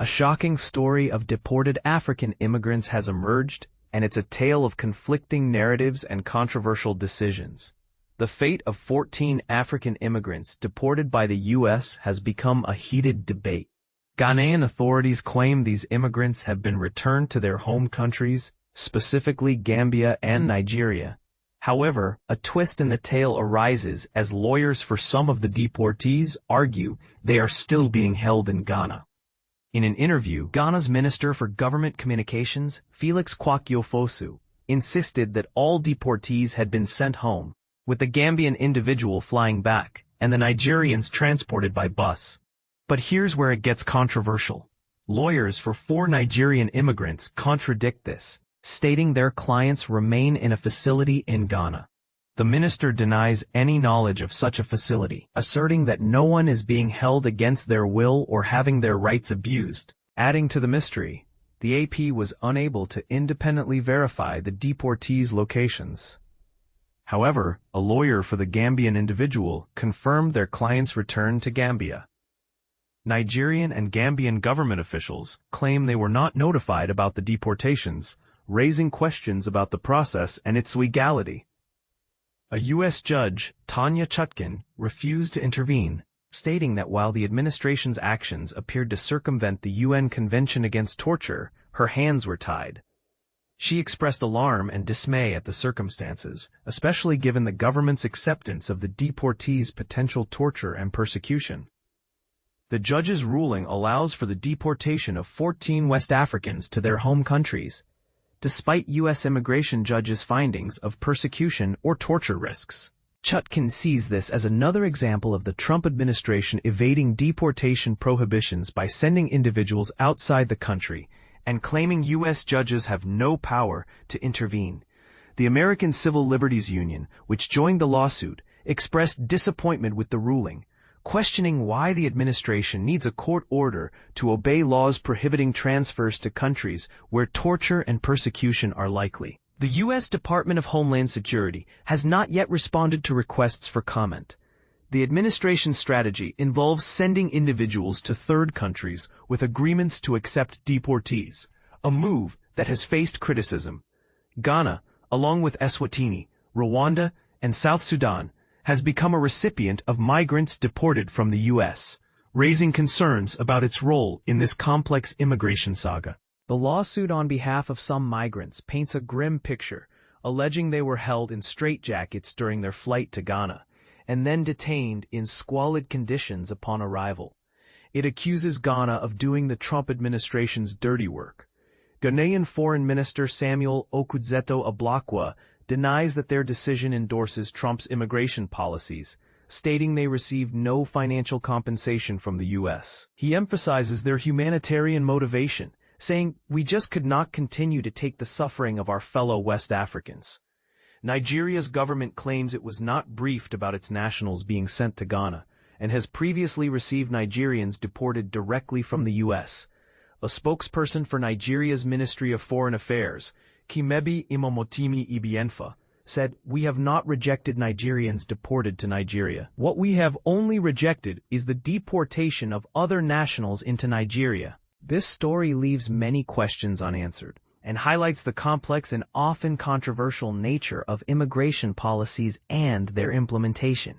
A shocking story of deported African immigrants has emerged, and it's a tale of conflicting narratives and controversial decisions. The fate of 14 African immigrants deported by the U.S. has become a heated debate. Ghanaian authorities claim these immigrants have been returned to their home countries, specifically Gambia and Nigeria. However, a twist in the tale arises as lawyers for some of the deportees argue they are still being held in Ghana. In an interview, Ghana's Minister for Government Communications, Felix Kwakye-Ofosu, insisted that all deportees had been sent home, with the Gambian individual flying back and the Nigerians transported by bus. But here's where it gets controversial. Lawyers for 4 Nigerian immigrants contradict this, stating their clients remain in a facility in Ghana. The minister denies any knowledge of such a facility, asserting that no one is being held against their will or having their rights abused. Adding to the mystery, the AP was unable to independently verify the deportees' locations. However, a lawyer for the Gambian individual confirmed their client's return to Gambia. Nigerian and Gambian government officials claim they were not notified about the deportations, raising questions about the process and its legality. A U.S. judge, Tanya Chutkan, refused to intervene, stating that while the administration's actions appeared to circumvent the UN Convention Against Torture, her hands were tied. She expressed alarm and dismay at the circumstances, especially given the government's acceptance of the deportees' potential torture and persecution. The judge's ruling allows for the deportation of 14 West Africans to their home countries, despite U.S. immigration judges' findings of persecution or torture risks. Chutkan sees this as another example of the Trump administration evading deportation prohibitions by sending individuals outside the country and claiming U.S. judges have no power to intervene. The American Civil Liberties Union, which joined the lawsuit, expressed disappointment with the ruling, questioning why the administration needs a court order to obey laws prohibiting transfers to countries where torture and persecution are likely. The U.S. Department of Homeland Security has not yet responded to requests for comment. The administration's strategy involves sending individuals to third countries with agreements to accept deportees, a move that has faced criticism. Ghana, along with Eswatini, Rwanda, and South Sudan, has become a recipient of migrants deported from the U.S., raising concerns about its role in this complex immigration saga. The lawsuit on behalf of some migrants paints a grim picture, alleging they were held in straitjackets during their flight to Ghana, and then detained in squalid conditions upon arrival. It accuses Ghana of doing the Trump administration's dirty work. Ghanaian Foreign Minister Samuel Okudzeto-Ablakwa denies that their decision endorses Trump's immigration policies, stating they received no financial compensation from the U.S. He emphasizes their humanitarian motivation, saying, "We just could not continue to take the suffering of our fellow West Africans." Nigeria's government claims it was not briefed about its nationals being sent to Ghana, and has previously received Nigerians deported directly from the U.S. A spokesperson for Nigeria's Ministry of Foreign Affairs, Kimebi Imomotimi Ibienfa, said, "We have not rejected Nigerians deported to Nigeria. What we have only rejected is the deportation of other nationals into Nigeria." This story leaves many questions unanswered and highlights the complex and often controversial nature of immigration policies and their implementation.